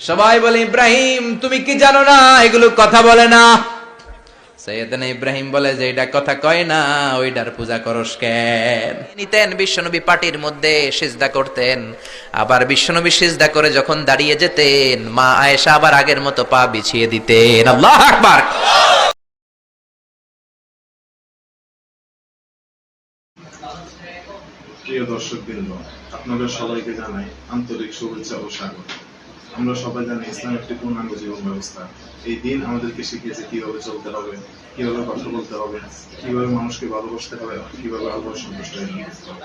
সবাই বলে ইব্রাহিম তুমি কি জানো না এগুলো কথা বলে না। সৈয়দনা ইব্রাহিম বলে যে এটা কথা কয় না, ওইটার পূজা করস কেন? নিতেন বিশ্বনবী পাটির মধ্যে সিজদা করতেন, আবার বিশ্বনবী সিজদা করে যখন দাঁড়িয়ে যেতেন মা আয়েশা আবার আগের মতো পা বিছিয়ে দিতেন। আল্লাহু আকবার। প্রিয় দর্শকবৃন্দ, আপনাদের সবাইকে জানাই আন্তরিক শুভেচ্ছা ও স্বাগত। আমরা সবাই জানি ইসলাম একটি পূর্ণাঙ্গ জীবন ব্যবস্থা। এই দিন আমাদেরকে শিখিয়েছে কিভাবে চলতে হবে, কিভাবে কথা বলতে হবে, কিভাবে মানুষকে ভালোবাসতে হবে, কিভাবে আল্লাহর সন্তুষ্ট অর্জন করতে হবে।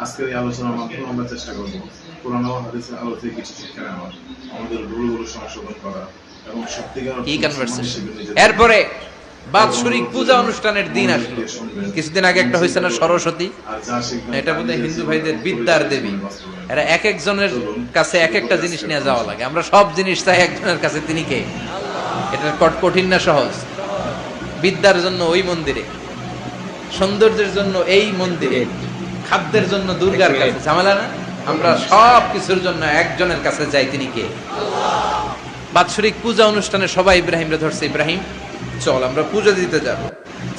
আজকের এই আলোচনার মাধ্যমে আমরা চেষ্টা করব কোরআন ও হাদিসের আলো থেকে কিছু শিক্ষা নেওয়ার, আমাদের ভুলগুলো সংশোধন করা এবং সত্যিকার এরপরে বাৎসরিক পূজা অনুষ্ঠানের দিন আসলো। কিছুদিন আগে একটা হয়েছে না সরস্বতী, এটা বোধহয় হিন্দু ভাইদের বিদ্যার দেবী। এরা এক একজনের কাছে এক একটা জিনিস নিয়ে যাওয়া লাগে। আমরা সব জিনিস চাই একজনের কাছে, তিনি কে? এটা কঠিন না সহজ? বিদ্যার জন্য ওই মন্দিরে, সৌন্দর্যের জন্য এই মন্দিরে, খাদ্যের জন্য দুর্গার কাছে, ঝামেলা না? আমরা সব কিছুর জন্য একজনের কাছে যাই, তিনি কে? বাৎসরিক পূজা অনুষ্ঠানে সবাই ইব্রাহিমরে ধরছে, ইব্রাহিম চল আমরা পূজা দিতে যাব।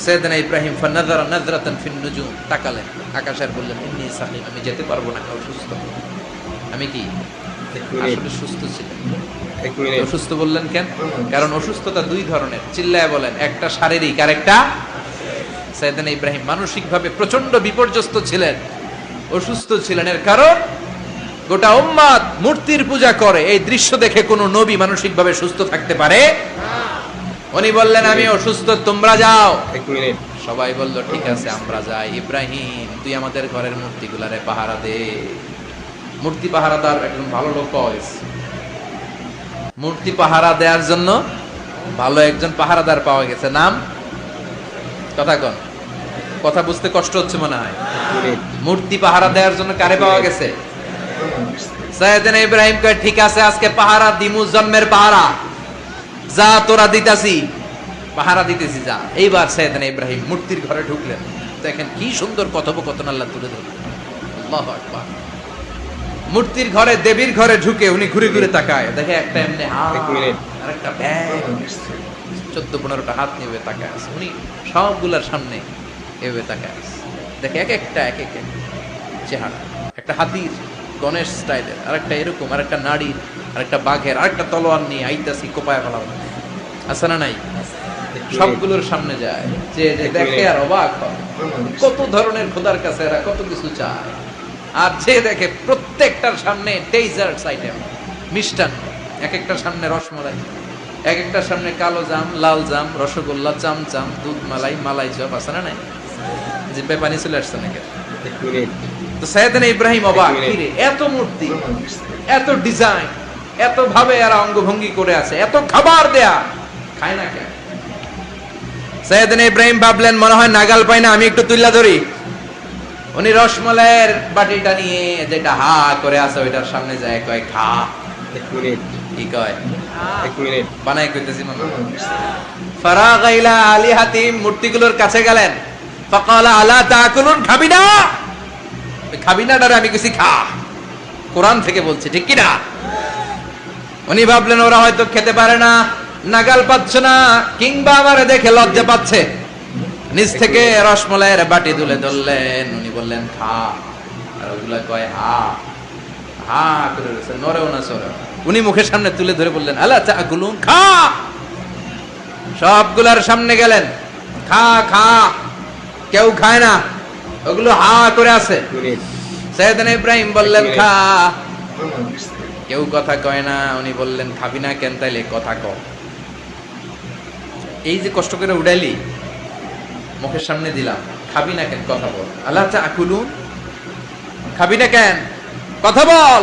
সাইয়েদনা ইব্রাহিম ফানাযারা নাযরাতান ফিন নুজুম, তাকালেন আকাশের, বললেন ইন্নী সাকিম, আমি যেতে পারবো না, অসুস্থ। আমি কি আসলে সুস্থ ছিলেন? অসুস্থ বললেন কেন? কারণ অসুস্থতা দুই ধরনের, চিল্লায় বলেন। একটা শারীরিক আর একটা। সাইয়েদনা ইব্রাহিম মানসিকভাবে প্রচন্ড বিপর্যস্ত ছিলেন, অসুস্থ ছিলেন। এর কারণ গোটা উম্মাত মূর্তির পূজা করে, এই দৃশ্য দেখে কোনো নবী মানসিকভাবে সুস্থ থাকতে পারে? উনি বললেন আমি অসুস্থ, তোমরা যাও। সবাই বলল ঠিক আছে আমরা যাই। ইব্রাহিম তুই আমাদের ঘরের মূর্তিগুলারে পাহারা দে। মূর্তি পাহারাদার একজন ভালো লোক পাওয়া গেছে, মূর্তি পাহারা দেওয়ার জন্য ভালো একজন পাহারাদার পাওয়া গেছে। নাম কথা কন, কথা বুঝতে কষ্ট হচ্ছে মনে হয়। মূর্তি পাহারা দেওয়ার জন্য কারে পাওয়া গেছে? সাইয়েদনা ইব্রাহিম কয় ঠিক আছে আজকে পাহারা দিমু, জন্মের পাহারা, যা তোরা দিতাছি, পাহারা দিতেছি যা। এইবার সাইয়েদনা ইব্রাহিম মূর্তির ঘরে ঢুকলেন। দেখেন কি সুন্দর কথোপকথন আল্লাহ তুলে ধরলেন। আল্লাহু আকবার। মূর্তির ঘরে, দেবীর ঘরে ঢুকে উনি ঘুরে ঘুরে তাকায়, দেখে একটা এমনি হাত আর একটা ব্যাগ, 14-15টা হাত নিয়ে তাকায় আছে। উনি সবগুলার সামনে এভাবে তাকায় আছে, দেখে এক একটা এক এক চেহারা, একটা হাতির গণেশ স্টাইলের, আর একটা এরকম, আর একটা নারীর, আর একটা বাঘের, আর একটা তলোয়ার নিয়ে আইতাছি কোপায় ফেলাম আছে না নাই? সবগুলোর সামনে যায়, যে দেখে আর অবাক হয় কত ধরনের খোদার কাছে এরা কত কিছু চায়। আর যে দেখে প্রত্যেকটার সামনে ডেজার্টস আইটেম, মিষ্টান্ন, এক একটার সামনে রসমলাই, এক একটার সামনে কালো জাম, লাল জাম, রসগোল্লা, চামচাম, দুধ মালাই, মালাই চপ আছে না নাই? যে পানি চলে আসছে নাকি? তো সাইয়েদনা ইব্রাহিম অবাক, কি রে এত মূর্তি, এত ডিজাইন, এত ভাবে এরা অঙ্গভঙ্গি করে আছে, এত খাবার দেয়া, খায় না কেন? সাইয়েদনা ইব্রাহিম ভাবলেন মনে হয় নাগাল পাই না, আমি একটু তুল্লা ধরি। উনি রসমলাইয়ের বাটিটা নিয়ে যেটা হা করে আছে ওইটার সামনে যায়, কয় খা। কি কয়? বানাই কইতেছি মনে। ফারাগা ইলা আলিহাতিম, মূর্তিগুলোর কাছে গেলেন। ফাকালা আলা তাকুলুন, খাবি না? খাবি না ডারে আমি কিছু খা, কোরআন থেকে বলছে, ঠিক কি না? উনি ভাবলেন ওরা হয়তো খেতে পারে না, নাগাল পাচ্ছে না, কিংবা আমারে দেখে লজ্জা পাচ্ছে। নিজ থেকে রসমলাইয়ের বাটি তুলে ধরলেন, উনি বললেন খা, আর ওগুলা কয় হা হা করে রয়েছে, নরেও না সরেও। উনি মুখের সামনে তুলে ধরে বললেন আলা তাকুলুন, খা। সবগুলার সামনে গেলেন, খা খা। কেউ খায় না, ওগুলো হা করে আছে। সাইয়েদনা ইব্রাহিম বললেন খা, কেউ কথা কয় না। উনি বললেন খাবি না কেন? তাইলে কথা ক। এই যে কষ্ট করে উড়াইলি, মুখের সামনে দিলাম, খাবি না কেন? কথা বল। আল্লাহ তাকুলুন, খাবি না কেন? কথা বল।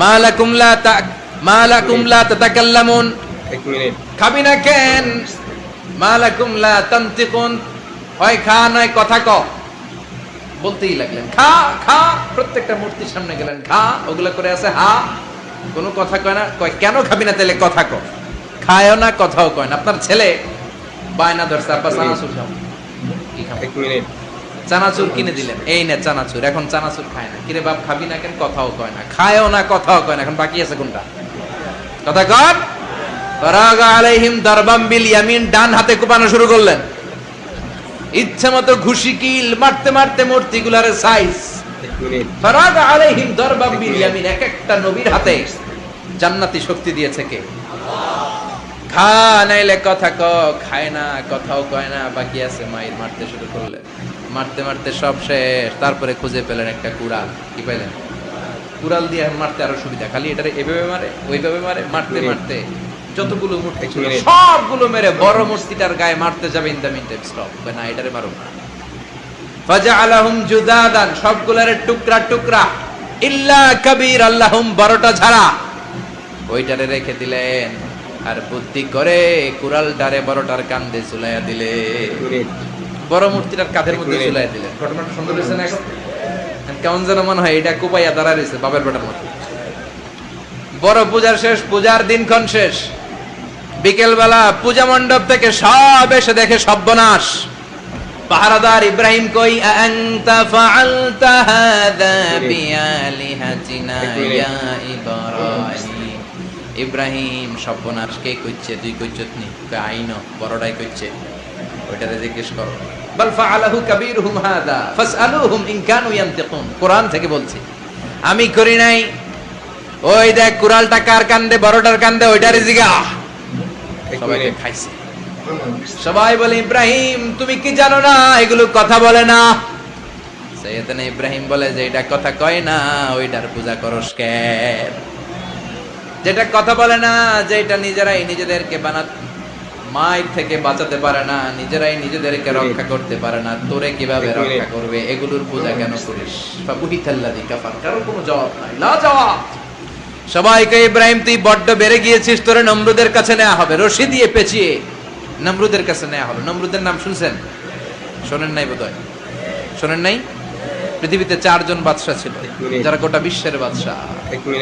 মালাকুম লা তাতাকাল্লামুন, খাবি না কেন? মালাকুম লা তানতিকুন, হয় খা নয় কথা ক। বলতেই লাগলেন খা খা। প্রত্যেকটা মূর্তির সামনে গেলেন, খা। ওগুলা করে আছে হা, কোনো কথা কয় না। কয় কেন খাবি না? তাহলে কথা ক। খায়ও না, কথাও কয় না। আপনার ছেলে বায়না ধরছে, আব্বা চানাচুর খাও। কি খাও? চানাচুর কিনে দিলেন, এই নে চানাচুর। এখন চানাচুর খায় না। কিরে বাপ খাবি না কেন? কথাও কয় না, খায়ও না, কথাও কয় না। এখন বাকি আছে কোনটা? কথা কর। ফারাগা আলাইহিম দারবাম বিল ইয়ামিন, ডান হাতে কোপানো শুরু করলেন। ইচ্ছা মতো ঘুষি কিল মারতে মারতে মূর্তিগুলার সাইজ। ফারাগা আলাইহিম দারবাম বিল ইয়ামিন, এক একটা নবীর হাতে জান্নাতি শক্তি দিয়েছে কে? খা নাইলে কথা ক, খায় না, কথাও কয় না, বাকি আছে মাইর। মারতে শুরু করলেন, মারতে মারতে সব শেষ। তারপরে খুঁজে পেলেন একটা কুড়াল। কি পাইলেন? কুড়াল দিয়ে মারতে আরো সুবিধা, খালি এটারে এভাবে মারে ওইভাবে মারে, মারতে মারতে যতগুলো মূর্তি ছিল সবগুলো মেরে বড় মূর্তিটার গায়ে মারতে যাবে, in the meantime stop, না এটারে মারো না। ফাজআলাহুম জুদাদান, সবগুলোরে টুকরা টুকরা, ইল্লা কাবীর আল্লাহুম, বড়টা ছাড়া ওইটারে রেখে দিলেন। আর বুদ্ধি করে কুড়ালটারে বড়টার কাঁধে ঝুলাইয়া দিলে, বড় মূর্তিটার কাঁধের মধ্যে ঝুলাইয়া দিলেন। ঘটনাটা সুন্দর হয়েছে না? কেমন যেন মনে হয় এটা কোপাইয়া দাঁড়া রয়েছে বাপের বেটার মতো। বড় পূজার শেষ, পূজার দিনক্ষণ শেষ। বিকেল বেলা পূজা মণ্ডপ থেকে সব এসে দেখে সর্বনাশ। পাহারাদার ইব্রাহিম কই, আনতা ফাআলতা হাযা বিআলিহাতিনা ইয়া ইব্রাহিম। ইব্রাহিম, সর্বনাশ কে কইছে? তুই কইছত নি? আইনো বড়টাই কইছে, ওইটারে জিজ্ঞেস করো। বাল ফাআলাহু কাবীরুহুম হাযা ফাসআলুহুম ইন কানু ইয়ানতিকুন। কোরআন থেকে বলছি, আমি করি নাই। ওই দেখ কুড়ালটা কার কান্দে? বড়টার কান্দে, ওইটারে জিগা। সবাইকে খাইছে। সবাই বলে, ইব্রাহিম তুমি কি জানো না এগুলো কথা বলে না? সাইয়েদনা ইব্রাহিম বলে যে এটা কথা কয় না, ওইটার পূজা করস কেন? যেটা কথা বলে না, যেটা নিজেরাই নিজেদেরকে মায়ের থেকে বাঁচাতে পারে না, নিজেরাই নিজেদেরকে রক্ষা করতে পারে না, তোরে কিভাবে রক্ষা করবে? এগুলোর পূজা কেন করিস? ফাবুহিতাল্লাযী কাফার, কারো কোনো জবাব নাই, লা জবাব। সবাইকে, ইব্রাহিম তুই বড্ড বেড়ে গিয়েছিস, তোরে নমরুদের কাছে নেওয়া হবে, রশি দিয়ে পেঁচিয়ে নমরুদের কাছে নেওয়া হলো। নমরুদের নাম শুনছেন? শোনেন নাই বোধহয়, শোনেন নাই? পৃথিবীতে 4 জন বাদশা ছিল, যারা গোটা বিশ্বের বাদশা।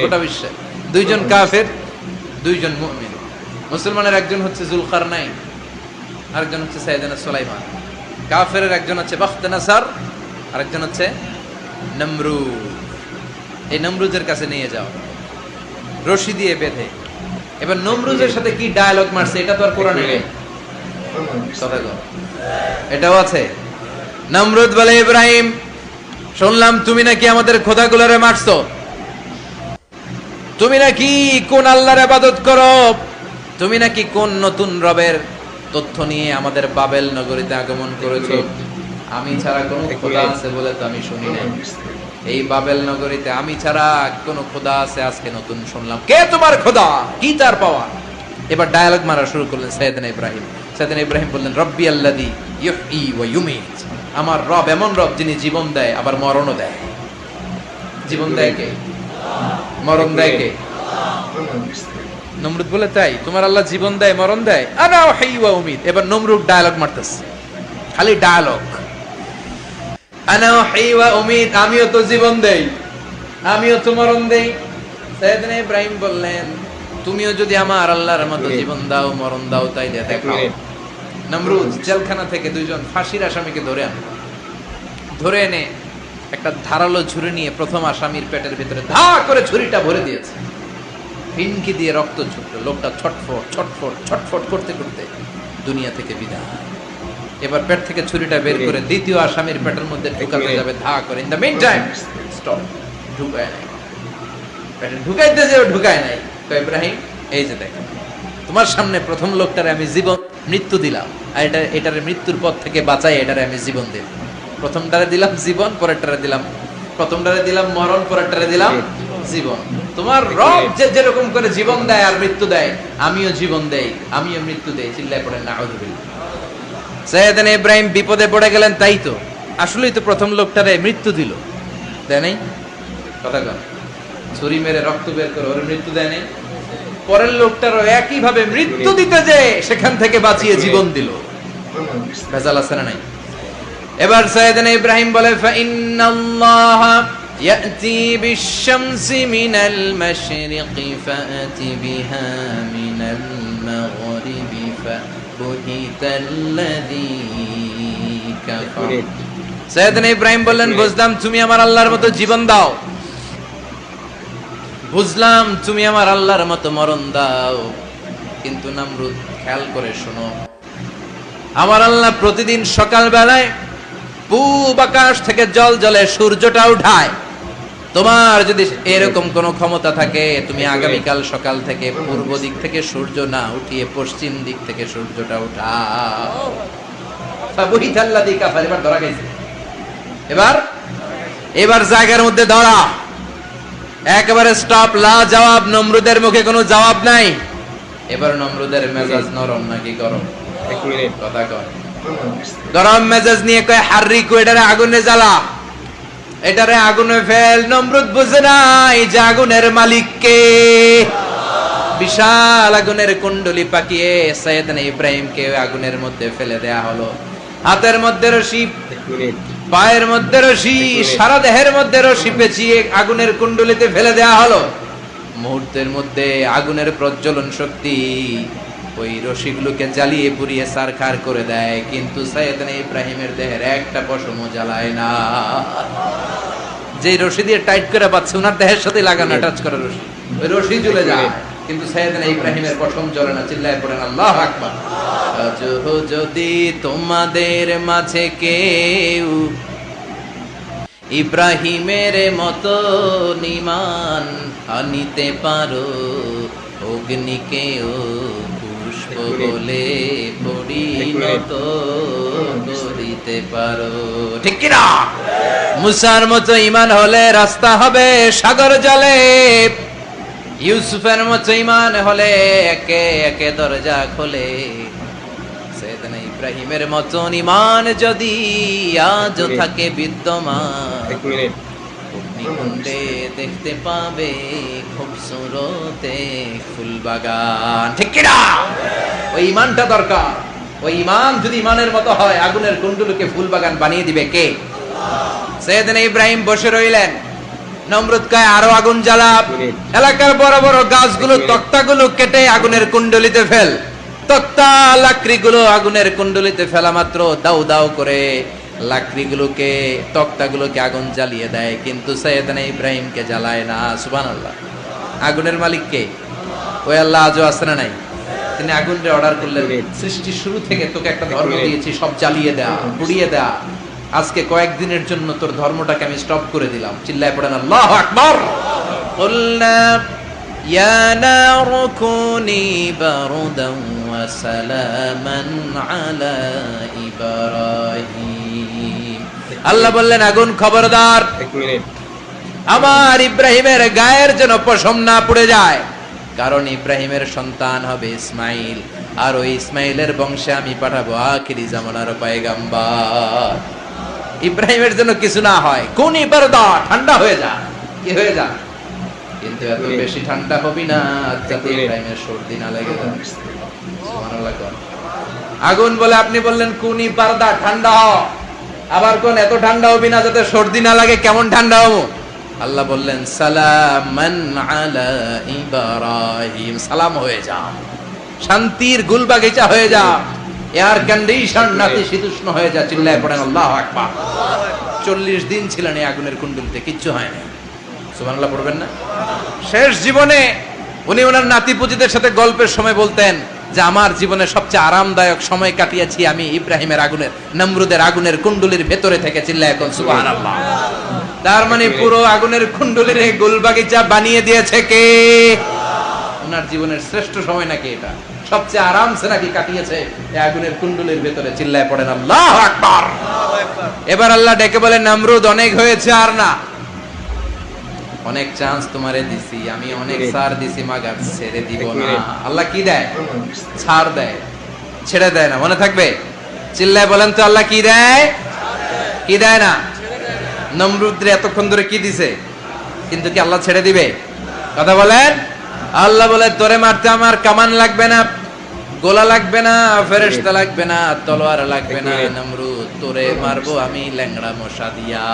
গোটা বিশ্বের 2 জন কাফের, 2 জন মুমিন। মুসলমানের একজন হচ্ছে যুলকারনাইন, আরেকজন হচ্ছে সাইয়েদনা সুলাইমান। কাফেরের একজন হচ্ছে বাখতানাসার, আরেকজন হচ্ছে নমরুদ। এই নমরুদের কাছে নিয়ে যাও, রশি দিয়ে বেঁধে। এবার নমরুদের সাথে কি ডায়ালগ মারছে এটা তো আর কোরআনে নেই। কথা কও, এটাও আছে। নমরুদ বলে, ইব্রাহিম শুনলাম তুমি নাকি আমাদের খোদাগুলোরে মারছো, তুমি নাকি কোন আল্লাহর ইবাদত করো, তুমি নাকি কোন নতুন রবের তথ্য নিয়ে আমাদের বাবেল নগরীতে আগমন করেছো। আমি ছাড়া কোন খোদা আছে বলে তো আমি শুনি নাই। এই বাবেল নগরীতে আমি ছাড়া কোন খোদা আছে আজকে নতুন শুনলাম। কে তোমার খোদা? কি তার পাওয়া? এবার ডায়ালগ মারা শুরু করলেন সাইয়েদনা ইব্রাহিম। সাইয়েদনা ইব্রাহিম বললেন, রব্বি আল্লাযী ইউহয়ী ওয়া ইউমীত, আমার রব এমন রব যিনি জীবন দেয় আবার মরণও দেয়। জীবন দেয় কে? মরণ দেয় কে? নমরুদ বলে, তাই তোমার আল্লাহ জীবন দেয় মরণ দেয়? আনা উহয়ী ওয়া উমীত। এবার নমরুদ ডায়ালগ মারতেছে, খালি ডায়ালগ। আনা উহয়ী ওয়া উমীত, আমিও তো জীবন দেই, আমিও তো মরণ দেই। সাইয়েদনা ইব্রাহিম বললেন, তুমিও যদি আমার আল্লাহর মতো জীবন দাও মরণ দাও তাইলে দেখাও। নমরুদ জেলখানা থেকে 2 জন ফাঁসির আসামিকে ধরে এনে একটা ধারালো ছুরি নিয়ে প্রথম আসামির পেটের ভিতরে ধা করে ছুরিটা ভরে দিয়েছে। ফিনকি দিয়ে রক্ত ছুটলো। লোকটা ছটফট ছটফট ছটফট করতে করতে দুনিয়া থেকে বিদায়। এবার পেট থেকে ছুরিটা বের করে দ্বিতীয় আসামির পেটের মধ্যে ঢুকাতে যাবে ধা করে। In the meantime stop, ঢুকায় নাই, পেটে ঢুকাইতে যেও ঢুকায় নাই। তো ইব্রাহিম, এই যে দেখো তোমার সামনে প্রথম লোকটারে আমি জীবন মৃত্যু দিলাম, আর এটারে মৃত্যুর পথ থেকে বাঁচাই, এটারে আমি জীবন দিলাম। প্রথমটারে দিলাম জীবন, পরেরটারে দিলাম, প্রথমটারে দিলাম মরণ, পরেরটারে দিলাম জীবন। তোমার রব যেরকম করে জীবন দেয় আর মৃত্যু দেয়, আমিও জীবন দেই, আমিও মৃত্যু দেই। চিল্লায় পড়েন নাউযুবিল্লাহ। সাইয়েদনা ইব্রাহিম বিপদে পড়ে গেলেন। তাই তো, আসলেই তো প্রথম লোকটারে মৃত্যু দিল, দেয় নাই? কথা কন, ছুরি মেরে রক্ত বের করে ওর মৃত্যু দেয় নাই? পরের লোকটারও একই ভাবে মৃত্যু দিতে যে সেখান থেকে বাঁচিয়ে জীবন দিল। ভেজাল আছে না নাই? এবার সাইয়েদনা ইব্রাহিম বলে, ফাইন্নাল্লাহ ইয়াতি বিশ-শামসি মিনাল মাশরিকি ফাআতি বিহা মিনাল মাগরিবি ফাবুহিতাল্লাযী কাফার। সাইয়েদনা ইব্রাহিম বললেন, বুঝলাম তুমি আমার আল্লাহর মতো জীবন দাও, বুঝলাম তুমি আমার আল্লাহর মতো মরণ দাও, কিন্তু নমরুদ খেয়াল করে শোনো, আমার আল্লাহ প্রতিদিন সকাল বেলায় পূব আকাশ থেকে জল জলে সূর্যটা উঠায়। তোমার যদি এরকম কোন ক্ষমতা থাকে, তুমি আগামীকাল সকাল থেকে পূর্ব দিক থেকে সূর্য না উঠিয়ে পশ্চিম দিক থেকে সূর্যটা উঠাও। ফাবুহিতাল্লাযী কাফার, এবার ধরা গেছে। এবার জায়গার মধ্যে ধরা, একেবারে স্টপ, লা জবাব। নমরুদের মুখে কোনো জবাব নাই। এবার নমরুদের মেজাজ নরম নাকি গরম? এক মিনিট কথা কয়। গরম মেজাজ নিয়ে কয় হাররিকু, এটারে আগুনে জ্বালা, এটারে আগুনে ফেল। নমরুদ বুঝে নাই যে আগুনের মালিক কে। বিশাল আগুনের কুণ্ডলি পাকিয়ে সাইয়েদনা ইব্রাহিমকে আগুনের মধ্যে ফেলে দেয়া হলো। হাতের মধ্যে রশি, এক মিনিট পায়ের মধ্যে রশি, সারা দেহের মধ্যে রশি পেঁচিয়ে আগুনের কুণ্ডলিতে ফেলে দেয়া হলো। মুহূর্তের মধ্যে আগুনের প্রজ্বলন শক্তি ওই রশিগুলোকে জ্বালিয়ে পুড়িয়ে সারখার করে দেয়, কিন্তু সাইয়েদনা ইব্রাহিমের দেহের একটা পশমও জ্বালায় না। যে রশি দিয়ে টাইট করে পাচ্ছে, ওনার দেহের সাথে লাগানো টাচ করা রশি, ওই রশি জ্বলে যায়, কিন্তু সাইয়েদনা ইব্রাহিমের পশম জ্বলে না। চিল্লায় পড়েন আল্লাহু আকবার। যদি তোমাদের মাঝে কেউ ইব্রাহিমের মতো ঈমান আনিতে পারো, অগ্নিকেও পুষ্প বলে পরিণত করিতে পারো, ঠিক কিনা? মুসার মতো ঈমান হলে রাস্তা হবে সাগর জলে, ইউসুফের মতো ঈমান হলে একে একে দরজা খোলে। সাইয়েদনা ইব্রাহিমের মতন ঈমান যদি আজও থাকে বিদ্যমান, এক মিনিট অগ্নিকুণ্ডে দেখতে পাবে খুবসুরতে ফুল বাগান, ঠিক কিনা? ওই ঈমানটা দরকার। ওই ঈমান যদি ঈমানের মতো হয়, আগুনের কুণ্ডলকে ফুল বাগান বানিয়ে দিবে কে? সাইয়েদনা ইব্রাহিম বসে রইলেন। নমরুদ কয় আরো আগুন জ্বালা, এলাকার বড় বড় গাছগুলো তক্তাগুলো কেটে আগুনের কুণ্ডলিতে ফেল। তক্তা লাকড়িগুলো আগুনের কুণ্ডলিতে ফেলা মাত্র দাউ দাউ করে লাকড়িগুলোকে, তক্তাগুলোকে আগুন জ্বালিয়ে দেয়, কিন্তু সাইয়েদনা ইব্রাহিমকে জ্বালায় না। সুবহানাল্লাহ। আগুনের মালিক কে? ওই আল্লাহ আজও আছে না নাই? তিনি আগুনরে অর্ডার করলেন, সৃষ্টি শুরু থেকে তোকে একটা ধর্ম দিয়েছি, সব জ্বালিয়ে দেয়া, পুড়িয়ে দেয়া, আজকে কয়েকদিনের জন্য তোর ধর্মটাকে আমি স্টপ করে দিলাম। চিল্লায় পড়েন আল্লাহু আকবার। কুলনা ইয়া নারু কুনি বারদান ওয়া সালামান আলা ইব্রাহিম। আল্লাহ বললেন আগুন খবরদার, এক মিনিট আমার ইব্রাহিমের গায়ের যেন পশম না পুড়ে যায়, কারণ ইব্রাহিমের সন্তান হবে ইসমাইল, আর ওই ইসমাইলের বংশে আমি পাঠাবো আখিরি জামানার পয়গাম্বার। ইব্রাহিমের জন্য কিছু না হয়, কোন ইবারদা ঠান্ডা হয়ে যা, কি হয়ে যা, কিন্তু এত বেশি ঠান্ডা হবি না যাতে ইব্রাহিমের সর্দি না লেগে যায়। সুবহানাল্লাহ। আগুন বলে আপনি বললেন কোন ইবারদা ঠান্ডা হ, আবার কোন এত ঠান্ডা হবি না যাতে সর্দি না লাগে। কেমন ঠান্ডা হবো? আল্লাহ বললেন সালামান আলা ইব্রাহিম, সালাম হয়ে যা, শান্তির গুলবাগিচা হয়ে যা, এয়ার কন্ডিশন নাতিশীতোষ্ণ হয়ে যা। চিল্লায় পড়েন আল্লাহু আকবার। 40 দিন ছিলেন এই আগুনের কুণ্ডলিতে, কিচ্ছু হয় না। সুবহানাল্লাহ পড়বেন না? শেষ জীবনে উনি ওনার নাতিপুতিদের সাথে গল্পের সময় বলতেন যে আমার জীবনে সবচেয়ে আরামদায়ক সময় কাটিয়েছি আমি ইব্রাহিমের আগুনের, নমরুদের আগুনের কুণ্ডলির ভেতরে থেকে। চিল্লায় এখন সুবহানাল্লাহ। তার মানে পুরো আগুনের কুণ্ডলির গুলবাগিচা বানিয়ে দিয়েছে কে? ওনার জীবনের শ্রেষ্ঠ সময় নাকি এটা? সবচেয়ে আরামসে নাকি কাটিয়েছে এই আগুনের কুণ্ডলির ভেতরে। চিল্লায় পড়েন আল্লাহু আকবার। এবার আল্লাহ ডেকে বলেন নমরুদ অনেক হয়েছে, আর না, অনেক চান্স তোমারে দিছি আমি, অনেক ছাড় দিছি, মাগার ছেড়ে দিব না। আল্লাহ কি দেয়? ছাড় দেয়, ছেড়ে দেয় না। মনে থাকবে? চিল্লায় বলেন তো আল্লাহ কি দেয়? কি দেয় না? নমরুদরে এতক্ষণ ধরে কি দিছে, কিন্তু কি আল্লাহ ছেড়ে দিবে? কথা বলেন। আল্লাহ বলে তোরে মারতে আমার কামান লাগবে না, গোলা লাগবে না, ফেরেশতা লাগবে না, তলোয়ার লাগবে না, নমরুদ তোরে মারবো আমি ল্যাংড়া মশা দিয়া।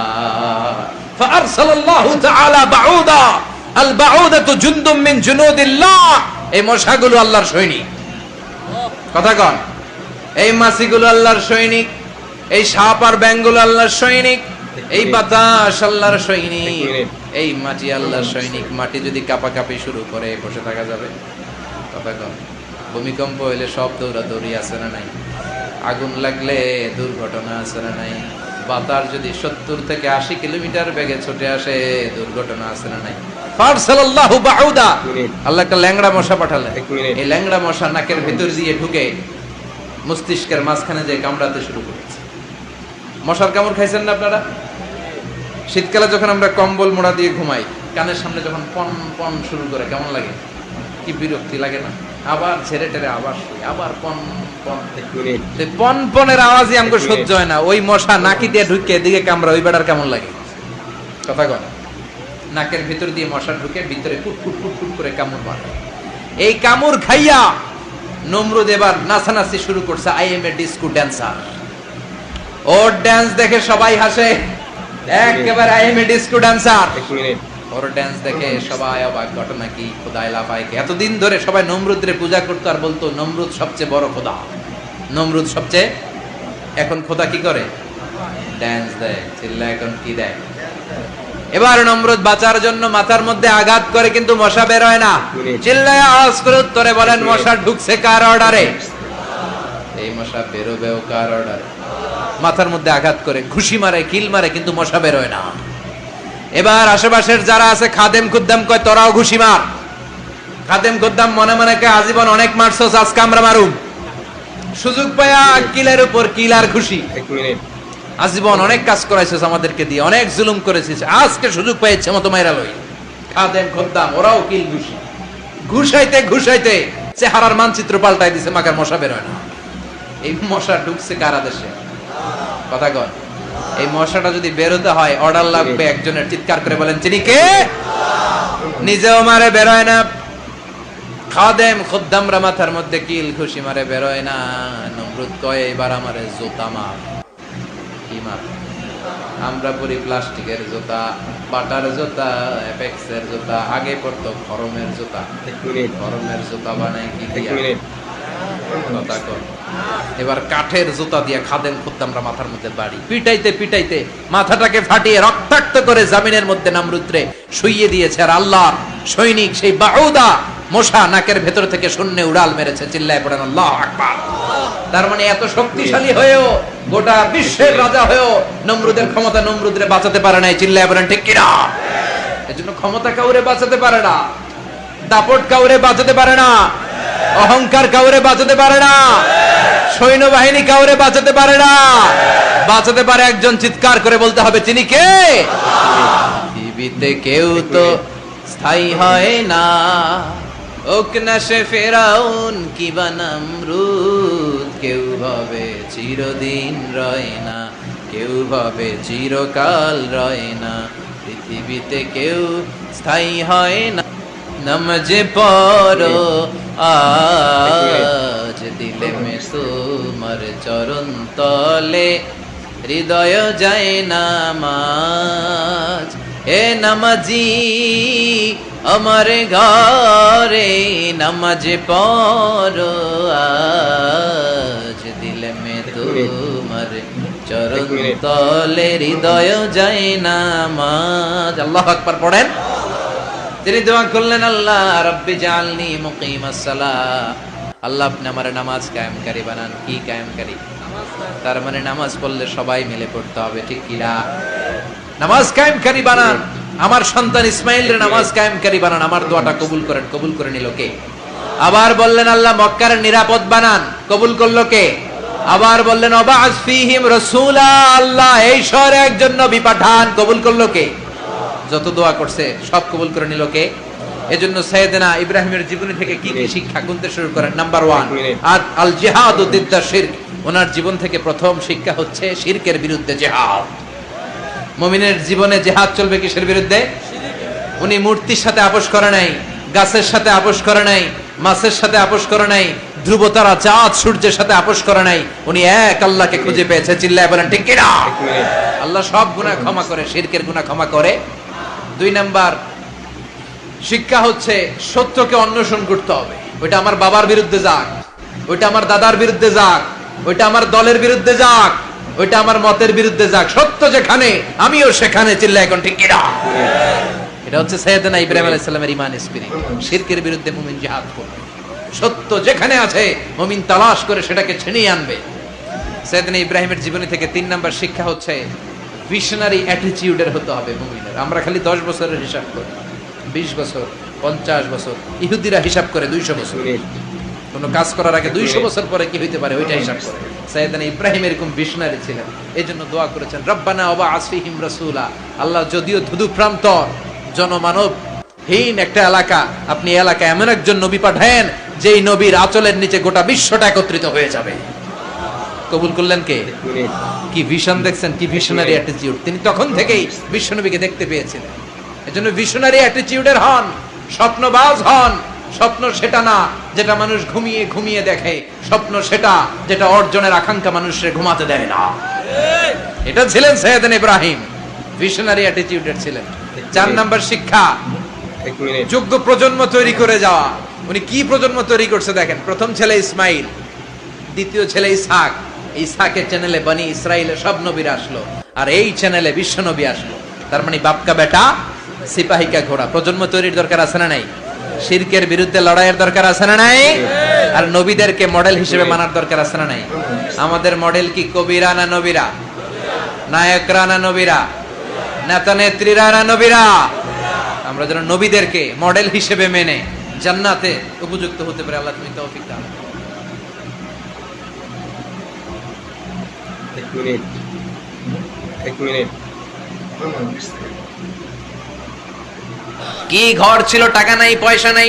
ফাআরসালাল্লাহু তাআলা বাউদা, আল বাউদাতু জুনদুম মিন জুনুদিল্লাহ। এই মশাগুলো আল্লাহর সৈনিক। কথা কন। এই মাছিগুলো আল্লাহর সৈনিক, এই সাপ আর ব্যাঙগুলো আল্লাহর সৈনিক, এই বাতাস আল্লাহর সৈনিক। এই মাটি আল্লাহর সৈনিক, মাটি যদি কাঁপাকাঁপি শুরু করে বসে থাকা যাবে? কথা কম। ভূমিকম্প হইলে সব দৌড়াদৌড়ি আছে না নাই? আগুন লাগলে দুর্ঘটনা আছে না নাই? বাতাস যদি 70 থেকে 80 কিলোমিটার বেগে ছুটে আসে দুর্ঘটনা আছে না নাই? ফারসালাল্লাহু বাউদা, আল্লাহ একটা ল্যাংড়া মশা পাঠালেন। এই ল্যাংড়া মশা নাকের ভেতর দিয়ে ঢুকে মস্তিষ্কের মাঝখানে যে কামড়াতে শুরু করেছে। মশার কামড় খাইছেন না আপনারা? শীতকালে যখন আমরা কম্বল মোড়া দিয়ে ঘুমাই, কানের সামনে যখন পন পন শুরু করে কেমন লাগে? কি বিরক্তি লাগে না? আবার ছেড়ে টেরে আবার শুই, আবার পন পন। সেই পন পনের আওয়াজই আমাকে সহ্য হয় না। ওই মশা নাকি দিয়ে ঢুকে এদিকে কামড়া, ওই বেড়ার কেমন লাগে? কথা কন। নাকের ভিতর দিয়ে মশা ঢুকে ভিতরে ফুট ফুট ফুট ফুট করে কামড় মারে। এই কামড় খাইয়া নমরুদ এবার নাচানাচি শুরু করছে। I M A disco dancer. Or dance দেখে সবাই হাসে, একেবারে I M A disco dancer. Or dance দেখে সবাই অবাক। ঘটনা কি? খোদাই লাফাইকে এতদিন ধরে সবাই নমরুদরে পূজা করতো আর বলতো নমরুদ সবচেয়ে বড় খোদা, নমরুদ সবচেয়ে। এখন খোদা কি করে? ড্যান্স দেয়। চিল্লা এখন কি দেয়? এবার নমরুদ বাঁচার জন্য মাথার মধ্যে আঘাত করে, কিন্তু মশা বের হয় না। চিল্লায় আওয়াজ করে উত্তরে বলেন, মশা ঢুকছে কার অর্ডারে? এই মশা বেরোবেও কার অর্ডারে? মাথার মধ্যে আঘাত করে ঘুষি মারে, কিল মারে, কিন্তু মশা বের হয় না। এবার আশেপাশের যারা আছে খাদেম খুদ্দাম কয়, তোরাও ঘুষি মার। খাদেম খুদ্দাম মনে মনে কয়, আজীবন অনেক মারছস, আজকে আমরা মারুম। সুযোগ পায়া কিলের উপর কিল আর ঘুষি। আজীবন অনেক কাজ করাইছিস আমাদেরকে দিয়ে, অনেক জুলুম করেছিস, আজকে সুযোগ পেয়েছে মতো মাইরা লই। খাদেম খুদ্দাম ওরাও কিল ঘুষি। ঘুষাইতে ঘুষাইতে চেহারার মানচিত্র পাল্টাই দিছে, মাকার মশা বের হয় না। এই মশা ঢুকছে কারা দেশে? কথা কন। এই মশাটা যদি বেরোতে হয় অর্ডার লাগবে একজনের। চিৎকার করে বলেন, চিনি কে? নিজেও মারে, বেরোয় না। খাদেম খুদ্দামরা মাথার মধ্যে কিল ঘুষি মারে, বেরোয় না। নমরুদ কয়, এবার আমারে জুতা মার। কি মার? আমরা পরি প্লাস্টিকের জুতা, বাটার জুতা, অ্যাপেক্সের জুতা, আগে পড়তো খরমের জুতা। খরমের জুতা বানাই কি দিয়া? কথা কর। এবার কাঠের জুতা দিয়ে খাদেম খুদ্দামরা মাথার মধ্যে বাড়ি। পিটাইতে পিটাইতে মাথাটাকে ফাটিয়ে রক্তাক্ত করে জামিনের মধ্যে নমরুদরে শুইয়ে দিয়েছে। আর আল্লাহর সৈনিক সেই বাউদা মশা নাকের ভেতর থেকে শূন্যে উড়াল মেরেছে। চিল্লায় পড়েন আল্লাহু আকবার। তার মানে এত শক্তিশালী হয়েও, গোটা বিশ্বের রাজা হয়েও নমরুদের ক্ষমতা নমরুদরে বাঁচাতে পারে নাই। চিল্লায় পড়েন ঠিক কিনা? এজন্য ক্ষমতা কাউরে বাঁচাতে পারে না, দাপট কাউরে বাঁচাতে পারে না, অহংকার কাউরে বাঁচাতে পারে না, সৈন্যবাহিনী কাউরে বাঁচাতে পারে না। বাঁচাতে পারে একজন। চিৎকার করে বলতে হবে, তিনি কে? পৃথিবীতে কেউ তো স্থায়ী হয় না, ওক না সে ফেরাউন কিবা নমরুদ। কেউ ভাবে চিরদিন রয় না, কেউ ভাবে চিরকাল রয় না। পৃথিবীতে কেউ স্থায়ী হয় না। নমজে পড়ো আজ দিলে মে তোমার চরণ তলে, হৃদয় যায় নামাজ। এ নামাজি আমার ঘরে, নামাজে পড়ো আজ দিলে মে তোমার চরণ তলে, হৃদয় যায় নামাজ। আল্লাহু আকবার পড়েন। তিনি দোয়া করলেন, আল্লাহ রাব্বি জাআলনি মুকিমাস সালাহ। আল্লাহ আপনি আমার নামাজ কায়েমকারী বানান। কি কায়েমকারী? তার মানে নামাজ পড়লে সবাই মিলে পড়তে হবে, ঠিক কি না? নামাজ কায়েমকারী বানান। আমার সন্তান ইসমাইলের নামাজ কায়েমকারী বানান। আমার দোয়াটা কবুল করেন। কবুল করে নিল কে? আবার বললেন, আল্লাহ মক্কার নিরাপদ বানান। কবুল করলো কে? আবার বললেন, ওয়াবা'আস ফীহিম রাসূলা। আল্লাহ এই শহরে একজন নবী পাঠান। কবুল করলো কে? যত দোয়া করছে সব কবুল করে নিল কে? এজন্য সাইয়েদনা ইব্রাহিমের জীবনী থেকে কি কি শিক্ষা গুনতে শুরু করেন। নাম্বার 1, আল জিহাদু দিদ্দা শিরক। ওনার জীবন থেকে প্রথম শিক্ষা হচ্ছে শিরকের বিরুদ্ধে জিহাদ। মুমিনের জীবনে জিহাদ চলবে কিসের বিরুদ্ধে? উনি মূর্তির সাথে আপোষ করে নাই, গাছের সাথে আপোষ করে নাই, মাছের সাথে আপোষ করে নাই, ধ্রুব তারা, চাঁদ, সূর্যের সাথে আপোষ করে নাই। উনি এক আল্লাহকে খুঁজে পেয়েছে। চিল্লায় বলেন ঠিক কি না? আল্লাহ সব গুনাহ ক্ষমা করে, শিরকের গুনাহ ক্ষমা করে। 2 নাম্বার শিক্ষা হচ্ছে সত্যকে অন্বেষণ করতে হবে। ওইটা আমার বাবার বিরুদ্ধে যাক, ওইটা আমার দাদার বিরুদ্ধে যাক, ওইটা আমার দলের বিরুদ্ধে যাক, ওইটা আমার মতের বিরুদ্ধে যাক, সত্য যেখানে আমিও সেখানে। চিল্লায় এখন ঠিক কিনা? এটা হচ্ছে সাইয়েদনা ইব্রাহিম আলাইহিস সালামের ঈমান স্পিরিট। শিরকের বিরুদ্ধে মুমিন জিহাদ করবে, সত্য যেখানে আছে মুমিন তালাশ করে সেটাকে ছিনিয়ে আনবে। সাইয়েদনা ইব্রাহিমের জীবনী থেকে 3 নাম্বার শিক্ষা হচ্ছে ভিশনারি অ্যাটিটিউডের হতে হবে মুমিনের। আমরা খালি 10 বছরের হিসাব করি, 20 বছর, 50 বছর, ইহুদিরা হিসাব করে 200 বছর। কোনো কাজ করার আগে 200 বছর পরে কি হইতে পারে ওইটা হিসাব করে। সাইয়েদনা ইব্রাহিম এরকম ভিশনারি ছিলেন, এজন্য দোয়া করেছেন রব্বানা ওয়াবআস ফীহিম রাসূলা। আল্লাহ যদিও ধুধুপ্রান্ত জনমানব হীন একটা এলাকা, আপনি এলাকায় এমন একজন নবী পাঠায়েন যেই নবীর আঁচলের নিচে গোটা বিশ্বটা একত্রিত হয়ে যাবে। কবুল করলেন কে? কি ভিশন দেখছেন, কি ভিশনারি অ্যাটিটিউড। তিনি তখন থেকেই বিশ্বনবীকে দেখতে পেয়েছিলেন। এজন্য ভিশনারি অ্যাটিটিউডের হন, স্বপ্নবাজ হন। স্বপ্ন সেটা না যেটা মানুষ ঘুমিয়ে ঘুমিয়ে দেখে, স্বপ্ন সেটা যেটা অর্জনের আকাঙ্ক্ষা মানুষের ঘুমাতে দেয় না। এটা ছিলেন সাইয়েদনা ইব্রাহিম, ভিশনারি অ্যাটিটিউডের ছিলেন। 4 নাম্বার শিক্ষা, যোগ্য প্রজন্ম তৈরি করে যাওয়া। উনি কি প্রজন্ম তৈরি করছে দেখেন। প্রথম ছেলে ইসমাইল, দ্বিতীয় ছেলে ইসহাক। ইসহাকের চ্যানেলে বনি ইসরাইলের সব নবীরা আসলো, আর এই চ্যানেলে বিশ্ব নবী আসলো। তার মানে বাপকা বেটা সিপাহিকা ঘোড়া। প্রজন্ম তৈরির দরকার আছে না নাই? শিরকের বিরুদ্ধে লড়াইয়ের দরকার আছে না নাই? আর নবীদেরকে মডেল হিসেবে মানার দরকার আছে না নাই? আমাদের মডেল কি কবিরা না নবীরা? নায়করা না নবীরা? নেতা নেত্রীরা না নবীরা? আমরা যেন নবীদেরকে মডেল হিসেবে মেনে জান্নাতে উপযুক্ত হতে পারে। আল্লাহ তুমি তৌফিক দাও। এক মিনিট। কি ঘর ছিল, টাকা নাই, পয়সা নাই,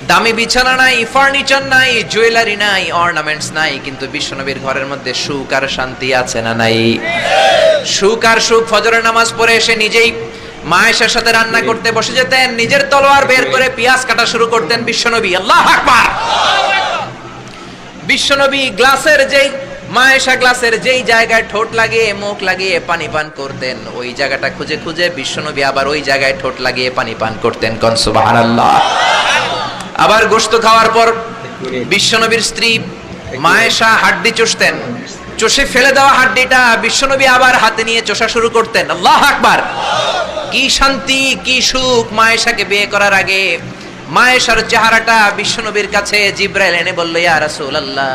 দামি বিছানা নাই, ফার্নিচার নাই, জুয়েলারি নাই, অর্নামেন্টস নাই, কিন্তু বিশ্বনবীর ঘরের মধ্যে সুখ আর শান্তি আছে না নাই? সুখ আর সুখ। ফজরের নামাজ পড়ে এসে নিজেই মা আয়েশার সাথে রান্না করতে বসে যেতেন, নিজের তলোয়ার বের করে পেঁয়াজ কাটা শুরু করতেন বিশ্বনবী। আল্লাহু আকবার। বিশ্বনবী গ্লাসের যেই মা আয়েশা গ্লাসের যেই জায়গায় ঠোঁট লাগিয়ে মুখ লাগিয়ে পানি পান করতেন, ওই জায়গাটা খুঁজে খুঁজে বিশ্বনবী আবার ওই জায়গায় ঠোঁট লাগিয়ে পানি পান করতেন। কোন সুবহানাল্লাহ। আবার গোশত খাওয়ার পর বিশ্বনবীর স্ত্রী মা আয়েশা হাড্ডি চুষতেন, চষে ফেলে দেওয়া হাড্ডিটা বিশ্বনবী আবার হাতে নিয়ে চষা শুরু করতেন। আল্লাহু আকবার। কি শান্তি, কি সুখ। মা আয়েশাকে বিয়ে করার আগে মা আয়েশার চেহারাটা বিশ্বনবীর কাছে জিবরাইল এনে বলল, ইয়া রাসূলুল্লাহ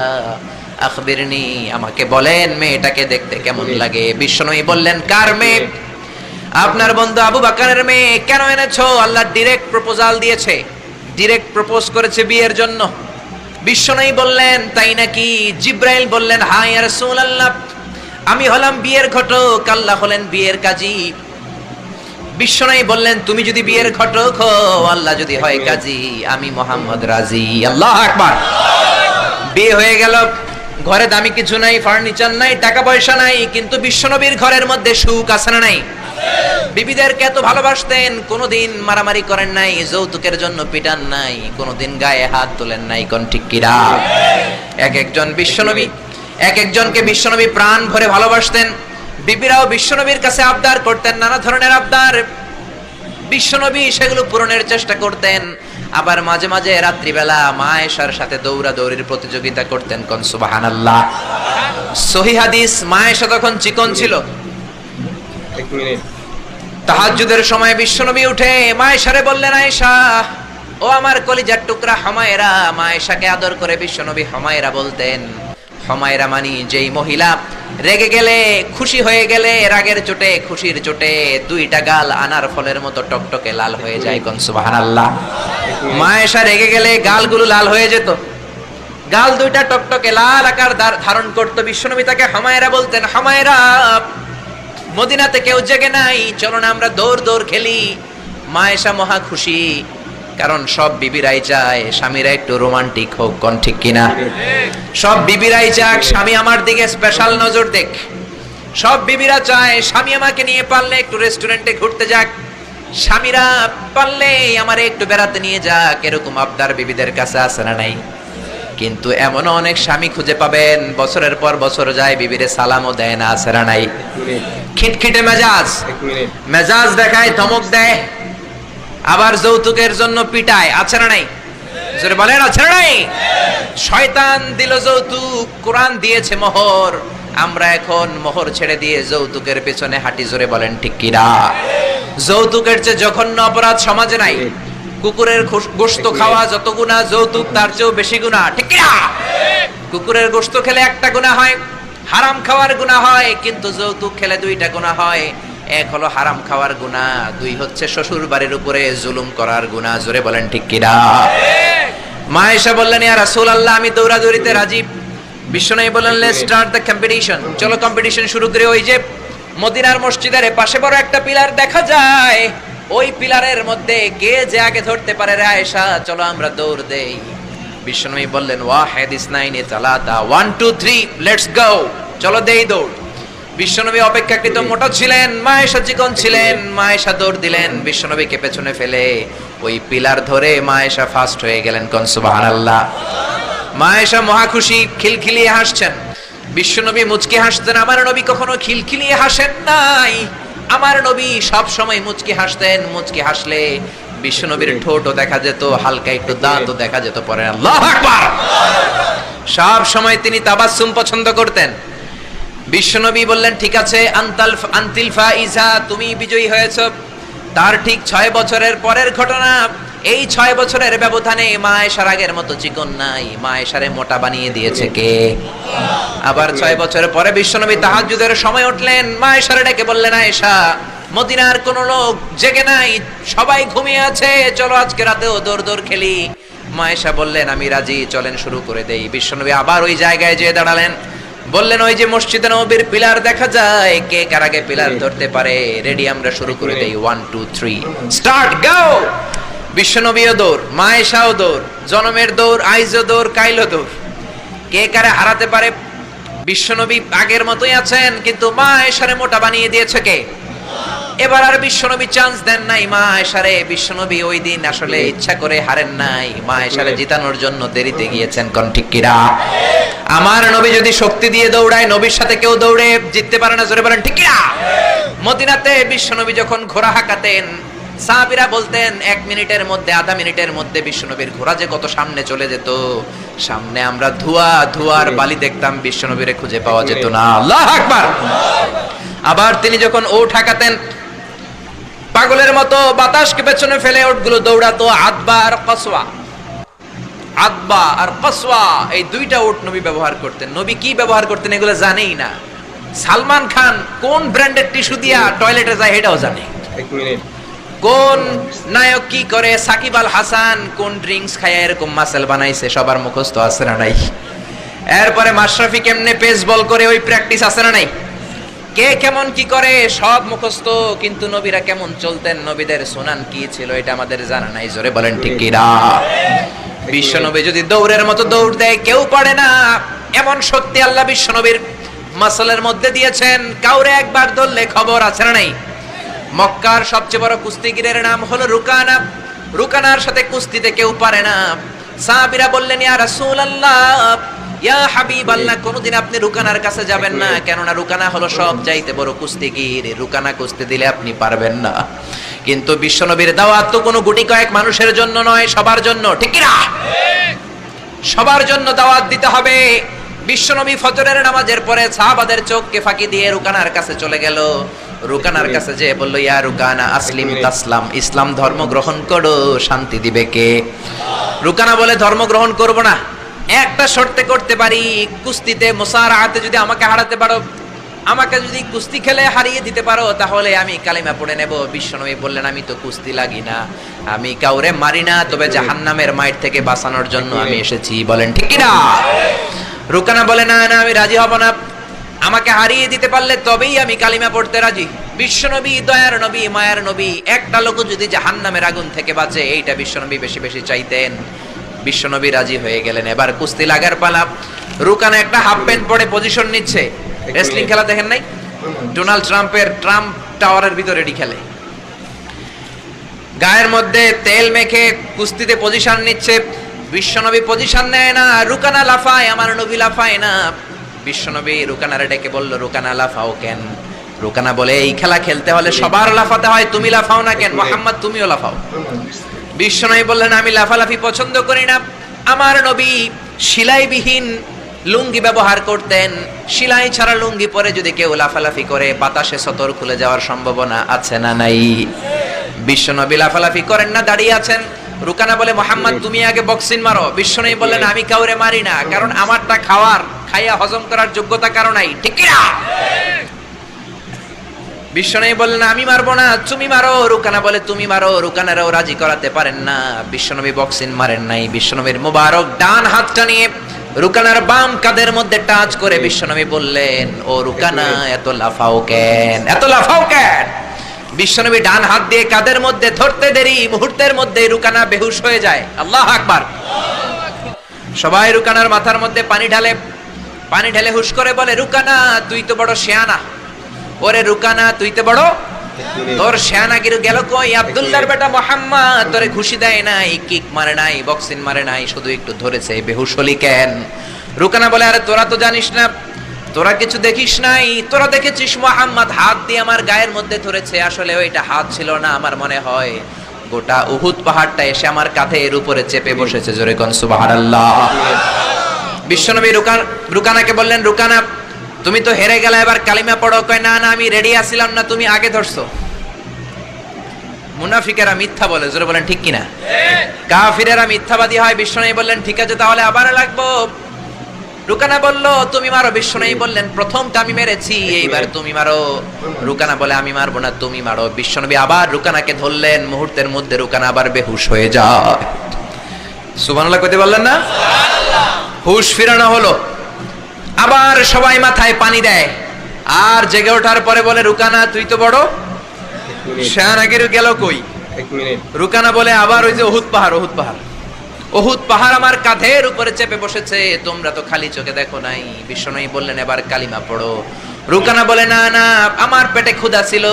আখবিরনি, আমাকে বলেন মেয়েটাকে দেখতে কেমন লাগে। বিশ্বনবী বললেন, কার মেয়ে? আপনার বন্ধু আবু বকরের মেয়ে। কেন এনেছো? আল্লাহ ডাইরেক্ট প্রপোজাল দিয়েছে, ডাইরেক্ট প্রপোজ করেছে বিয়ের জন্য। বিশ্বনবী বললেন, তাই নাকি? জিবরাইল বললেন, হ্যাঁ ইয়া রাসূলুল্লাহ, আমি হলাম বিয়ের ঘটক, আল্লাহ হলেন বিয়ের কাজী। বিশ্বনবী বললেন, তুমি যদি বিয়ের ঘটক হও, আল্লাহ যদি হয় কাজী, আমি মুহাম্মদ রাজি। আল্লাহু আকবার। বিয়ে হয়ে গেল। ঘরে দামি কিছু নাই, ফার্নিচার নাই, টাকা পয়সা নাই, কিন্তু বিশ্বনবীর ঘরের মধ্যে সুখ আছে না নাই? বিবিদেরকে এত ভালোবাসতেন, কোনোদিন মারামারি করেন নাই, যৌতুকের জন্য পিটান নাই, কোনোদিন গায়ে হাত তোলেন নাই। কোন ঠিক কিরা? এক একজনকে বিশ্বনবী প্রাণ ভরে ভালোবাসতেন। বিবিরাও বিশ্বনবীর কাছে আবদার করতেন, নানা ধরনের আবদার। বিশ্বনবী সেগুলো পূরণের চেষ্টা করতেন। আবার মাঝে মাঝে রাত্রিবেলা মা আয়েশার সাথে দৌড়াদৌড়ির প্রতিযোগিতা করতেন। কোন সুবহানাল্লাহ। সহিহ হাদিস, মা আয়েশা তখন চিকন ছিল। এক মিনিট। তাহাজ্জুদের সময় বিশ্বনবী উঠে মা আয়েশারে বললেন, আয়েশা ও আমার কলিজার টুকরা হুমায়রা। মা আয়েশাকে আদর করে বিশ্বনবী হুমায়রা বলতেন। হুমায়রা মানে যেই মহিলা রেগে গেলে, খুশি হয়ে গেলে, রাগের চোটে, খুশির চোটে দুইটা গাল আনার ফলের মতো টকটকে লাল হয়ে যায়। কোন সুবহানাল্লাহ। মা আয়েশা রেগে গেলে গালগুলো লাল হয়ে যেত, গাল দুইটা টকটকে লাল আকার ধারণ করত। বিশ্বনবী তাকে হুমায়রা বলতেন, হুমায়রা মদিনাতে কেউ জেগে নাই, চলো না আমরা দৌড় দৌড় খেলি। মা আয়েশা মহা খুশি, কারণ সব বিবিরাই চায় স্বামীরা একটু রোমান্টিক হোক। কোন ঠিক কিনা? সব বিবিরাই চায় স্বামী আমার দিকে স্পেশাল নজর দেখ। সব বিবিরা চায় স্বামী আমাকে নিয়ে পারলে একটু রেস্টুরেন্টে ঘুরতে যাক, স্বামীরা পারলে আমারে একটু বেড়াতে নিয়ে যাক। এরকম আবদার বিবিদের কাছে আছে না নাই? কিন্তু এমনও অনেক স্বামী খুঁজে পাবেন, বছরের পর বছর যায়, বিবিরে সালামও দেয় না। আছে না নাই? খিটখিটে মেজাজ, মেজাজ দেখায়, ধমক দেয়, আবার যৌতুকের জন্য পিটায়। আছে না নাই? জোরে বলেন, আছে না নাই? শয়তান দিল যৌতুক, কোরআন দিয়েছে মোহর। আমরা এখন মোহর ছেড়ে দিয়ে যৌতুকের পেছনে হাঁটি। জোরে বলেন ঠিক কিনা? যৌতুকের চেয়ে জঘন্য অপরাধ সমাজে নাই। কুকুরের গোশত খাওয়া যত গুনাহ, যৌতুক তার চেয়েও বেশি গুনাহ, ঠিক কি না? কুকুরের গোশত খেলে একটা গুনাহ হয়, হারাম খাওয়ার গুনাহ হয়, কিন্তু যৌতুক খেলে দুইটা গুনাহ হয়। এক হলো হারাম খাওয়ার গুনাহ, দুই হচ্ছে শ্বশুর বাড়ির উপরে জুলুম করার গুনাহ। জোরে বলেন ঠিক কি না? মা আয়েশা বললেন, ইয়া রাসূলুল্লাহ, আমি দৌড়াদৌড়িতে রাজি। বিশ্বনবী বললেন, লেটস স্টার্ট দ্য কম্পিটিশন, চলো কম্পিটিশন শুরু করি। ওই যে মদিনার মসজিদের পাশে বড় একটা পিলার দেখা যায়, ওই পিলারের মধ্যে কে যে আগে ধরতে পারে রে আয়েশা, চলো আমরা দৌড় দেই। বিশ্বনবী বললেন, ওয়াহিদ ইসনাইনি সালাতা, 1 2 3 লেটস গো, চলো দেই দৌড়। বিশ্বনবী অপেক্ষাকৃত মোটা ছিলেন, মা আয়েশা চিকন ছিলেন। মা আয়েশা দৌড় দিলেন, বিশ্বনবীকে পেছনে ফেলে ওই পিলার ধরে মা আয়েশা ফার্স্ট হয়ে গেলেন। কোন সুবহানাল্লাহ। মা আয়েশা মহা খুশি, খিলখিলিয়ে হাসছেন। বিশ্বনবী মুচকি হাসতেন। আমার নবী কখনো খিলখিলিয়ে হাসেন নাই, আমার নবী সব সময় মুচকি হাসতেন। মুচকি হাসলে বিশ্বনবীর ঠোঁটও দেখা যেত, হালকা একটু দাঁতও দেখা যেত। পরে আল্লাহু আকবার। সব সময় তিনি তাবাসসুম পছন্দ করতেন। বিশ্বনবী বললেন, ঠিক আছে, আনতিল ফাইজা, তুমি বিজয়ী হয়েছো। তার ঠিক 6 বছরের পরের ঘটনা। এই 6 বছরের ব্যবধানে মা আয়েশার আগের মতো চিকন নাই, মা আয়েশারে মোটা বানিয়ে দিয়েছে কে? আবার 6 বছর পরে বিশ্বনবী তাহাজ্জুদের সময় উঠলেন, মা আয়েশারে ডেকে বললেন, আয়েশা, মদিনার কোন লোক জেগে নাই, সবাই ঘুমিয়ে আছে, চলো আজকে রাতেও দৌড় খেলি। মা আয়েশা বললেন, আমি রাজি, চলেন শুরু করে দেই। বিশ্বনবী আবার ওই জায়গায় যেয়ে দাঁড়ালেন, বললেন, ওই যে মসজিদে নববীর পিলার দেখা যায়, কে কার আগে পিলার ধরতে পারে? রেডি, আমরা শুরু করে দেই। 1 2 3 স্টার্ট, গো। বিশ্বনবীও দৌড়, মা আয়েশাও দৌড়, জনমের দৌড়, আইজও দৌড়, কাইলও দৌড়। কে কারে হারাতে পারে? বিশ্বনবী আগের মতোই আছেন, কিন্তু মা আয়েশারে মোটা বানিয়ে দিয়েছে কে? এবার আর বিশ্বনবী চান্স দেন নাই মা আয়েশারে। বিশ্বনবী ওই দিন আসলে ইচ্ছা করে হারেন নাই, মা আয়েশারে জিতানোর জন্য দেরিতে গিয়েছেন। কোন ঠিক কিরা? আমার নবী যদি শক্তি দিয়ে দৌড়ায়, নবীর সাথে কেউ দৌড়ে জিততে পারে না। জোরে বলেন ঠিক কিরা? মদিনাতে বিশ্বনবী যখন ঘোড়া হাঁকাতেন, সাহাবীরা বলতেন 1 মিনিটের মধ্যে, আধা মিনিটের মধ্যে বিশ্বনবীর ঘোড়া যে কত সামনে চলে যেত। সামনে আমরা ধোঁয়ার বালি দেখতাম, বিশ্বনবীরে খুঁজে পাওয়া যেত না। আল্লাহু আকবার। আবার তিনি যখন ওট হাঁকাতেন, পাগলের মতো বাতাসকে পেছনে ফেলে ওটগুলো দৌড়াতো। আদবা আর কসওয়া, এই দুইটা ওট নবী ব্যবহার করতেন। নবী কি ব্যবহার করতেন এগুলো জানেই না। সালমান খান কোন ব্র্যান্ডের টিস্যু দিয়া টয়লেটে যায় এটাও জানে। 1 মিনিট। কোন নায়ক কি করে, সাকিব আল হাসান কোন ড্রিঙ্কস খায় এরকম মাসেল বানাইছে, সবার মুখস্থ আছে না নাই? এরপরে মাশরাফি কেমনে পেস বল করে, ওই প্র্যাকটিস আছে না নাই? কে কেমন কি করে সব মুখস্থ, কিন্তু নবীরা কেমন চলতেন, নবীদের সুনান কি ছিল, এটা আমাদের জানা নাই। জোরে বলেন ঠিক কি না? বিশ্বনবী যদি দৌড়ের মতো দৌড় দেয়, কেউ পারে না। এমন শক্তি আল্লাহ বিশ্বনবীর মাসলের মধ্যে দিয়েছেন, কাউরে একবার ধরলে খবর আছে না নাই? মক্কার সবচেয়ে বড় কুস্তিগিরের নাম হলো রুকানা। রুকানার সাথে কুস্তিতে কেউ পারে না। সাহাবীরা বললেন, ইয়া রাসূলুল্লাহ, ইয়া হাবিবাল্লাহ, কোনদিন আপনি রুকানার কাছে যাবেন না, কেননা রুকানা হলো সব চাইতে বড় কুস্তিগির, রুকানা কুস্তি দিলে আপনি পারবেন না। কিন্তু বিশ্বনবীর দাওয়াত তো কোনো গুটি কয়েক মানুষের জন্য নয়, সবার জন্য, ঠিক কি না? সবার জন্য দাওয়াত দিতে হবে। বিশ্বনবী ফজরের নামাজের পরে সাহাবাদের চোখকে ফাঁকি দিয়ে রুকানার কাছে চলে গেল। রুকানার কাছে যে বলল, ইয়া রুকানা আসলিম তাসলাম, ইসলাম ধর্ম গ্রহণ করো, শান্তি দিবে কে? রুকানা বলে, ধর্ম গ্রহণ করব না, একটা শর্তে করতে পারি, কুস্তিতে মুসারাআতে যদি আমাকে হারাতে পারো, আমাকে যদি কুস্তি খেলে হারিয়ে দিতে পারো, তাহলে আমি কালিমা পড়ে নেব। বিশ্বনবী বললেন, আমি তো কুস্তি লাগি না, আমি কাউরে মারি না, তবে জাহান্নামের মাইর থেকে বাঁচানোর জন্য আমি এসেছি। বলেন ঠিক কি না? রুকানা বলে, না না, আমি রাজি হব না, আমাকে হারিয়ে দিতে পারলে তবেই আমি কালিমা পড়তে রাজি। বিশ্বনবী দয়ার নবী, মায়ার নবী, একটা লোক যদি জাহান্নামের আগুন থেকে বাঁচে, এইটা বিশ্বনবী বেশি বেশি চাইতেন। বিশ্বনবী রাজি হয়ে গেলেন। এবার কুস্তি লাগার পালা। রুকানা একটা হাফ প্যান্ট পরে পজিশন নিচ্ছে। রেসলিং খেলা দেখেন নাই? ডোনাল্ড ট্রাম্পের ট্রাম্প টাওয়ারের ভিতরে এটি খেলে, গায়ের মধ্যে তেল মেখে কুস্তিতে পজিশন নিচ্ছে। বিশ্বনবী পজিশন নেয় না, রুকানা লাফায়, আমার নবী লাফায় না। বিশ্বনবী রুকানারে ডেকে বলল, রুকানা লাফাও কেন? রুকানা বলে, এই খেলা খেলতে হলে সবার লাফাতে হয়, তুমি লাফাও না কেন? মুহাম্মদ তুমিও লাফাও। বিশ্বনবী বললেন, আমি লাফালাফি পছন্দ করি না, আমার নবী সেলাইবিহীন লুঙ্গি ব্যবহার করতেন। সেলাই ছাড়া লুঙ্গি পরে যদি কেউ লাফালাফি করে বাতাসে সতর খুলে যাওয়ার সম্ভাবনা আছে না নাই? বিশ্বনবী লাফালাফি করেন না, দাঁড়িয়ে আছেন। রুকানা বলে, মোহাম্মদ তুমি আগে বক্সিং মারো। বিশ্বনবী বললেন, আমি কাউরে মারি না, কারণ আমারটা খাইয়া হজম করার যোগ্যতা কারো নাই। ঠিক কি না? বিশ্বনবী বললেন, আমি মারবো না, তুমি মারো। রুকানা বলে, তুমি মারো। রুকানারাও রাজি করাতে পারেন না। বিশ্বনবী বক্সিং মারেন নাই। বিশ্বনবীর মুবারক ডান হাতটা নিয়ে রুকানার বাম কাঁধের মধ্যে টাচ করে বিশ্বনবী বললেন, ও রুকানা এত লাফাও কেন, এত লাফাও কেন? বিশ্বনবী ডান হাত দিয়ে কাঁধের মধ্যে ধরতে দেরি, মুহূর্তের মধ্যে রুকানা বেহুশ হয়ে যায়। আল্লাহু আকবার। সবাই রুকানার মাথার মধ্যে পানি ঢালে হুশ করে বলে, রুকানা তুই তো বড় শিয়ানা। ওরে রুকানা তুই তো বড়, তোর শিয়ানাগিরি গেল কই? আব্দুল্লাহর বেটা মুহাম্মদ তোরে ঘুষি দেয় নাই, কিক মারে নাই, বক্সিং মারে নাই, শুধু একটু ধরেছে, বেহুশ হলি কেন? রুকানা বলে, আরে তোরা তো জানিস না, তোরা কিছু দেখিস নাই, তোরা দেখেছিস মুহাম্মদ হাত দিয়ে আমার গায়ের মধ্যে ধরেছে। আসলে ওইটা হাত ছিল না, আমার মনে হয় গোটা উহুদ পাহাড়টা এসে আমার কাঁধের উপরে চেপে বসেছে। জোরে কোন সুবহানাল্লাহ। বিশ্বনবী রুকানাকে বললেন, রুকানা তুমি তো হেরে গেলে, এবার কালিমা পড়ো। কয়, না না আমি রেডি আছিলাম না, তুমি আগে ধরছো। মুনাফিকেরা মিথ্যা বলে, জোরে বলেন ঠিক কিনা? কাফিরেরা মিথ্যাবাদী হয়। বিশ্বনবী বললেন, ঠিক আছে তাহলে আবার লাগবো। রুকানা বলল, তুমি মারো। বিশ্বনবী বললেন, প্রথমটা আমি মেরেছি, এইবার তুমি মারো। রুকানা বলে, আমি মারবো না, তুমি মারো। বিশ্বনবী আবার রুকানাকে ধরলেন। মুহূর্তের মধ্যে রুকানা আবার বেহুশ হয়ে যায়। সুবহানাল্লাহ কইতে বললেন না? হুশ ফিরানো হলো। আবার সবাই মাথায় পানি দেয়। আর জেগে ওঠার পরে বলে, রুকানা তুই তো বড় শিয়ানাগিরি গেল কই? 1 মিনিট। রুকানা বলে, আবার ওই যে উহুদ পাহাড় আমার কাঁধের উপরে চেপে বসেছে, তোমরা তো খালি চোখে দেখো নাই। বিশ্বনবী বললেন, এবার কালিমা পড়ো। রুকানা বলে, না না আমার পেটে ক্ষুধা ছিল,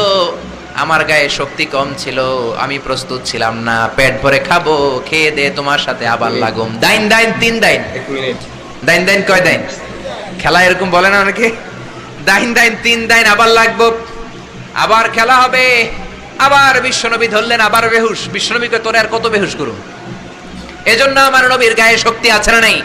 আমার গায়ে শক্তি কম ছিল, আমি প্রস্তুত ছিলাম না, পেট ভরে খাবো, খেয়ে দে তোমার সাথে আবার লাগুম। দাইন 3 1 মিনিট। দাইন কয় দাইন? খেলা এরকম বলে না অনেকে, দাইন 3 আবার লাগবো, আবার খেলা হবে। আবার বিশ্বনবী ধরলেন, আবার বেহুশ। বিশ্বনবীকে তোরে আর কত বেহুশ করুন? এজন্য আমার নবীর গায়ে শক্তি আছে না নাই?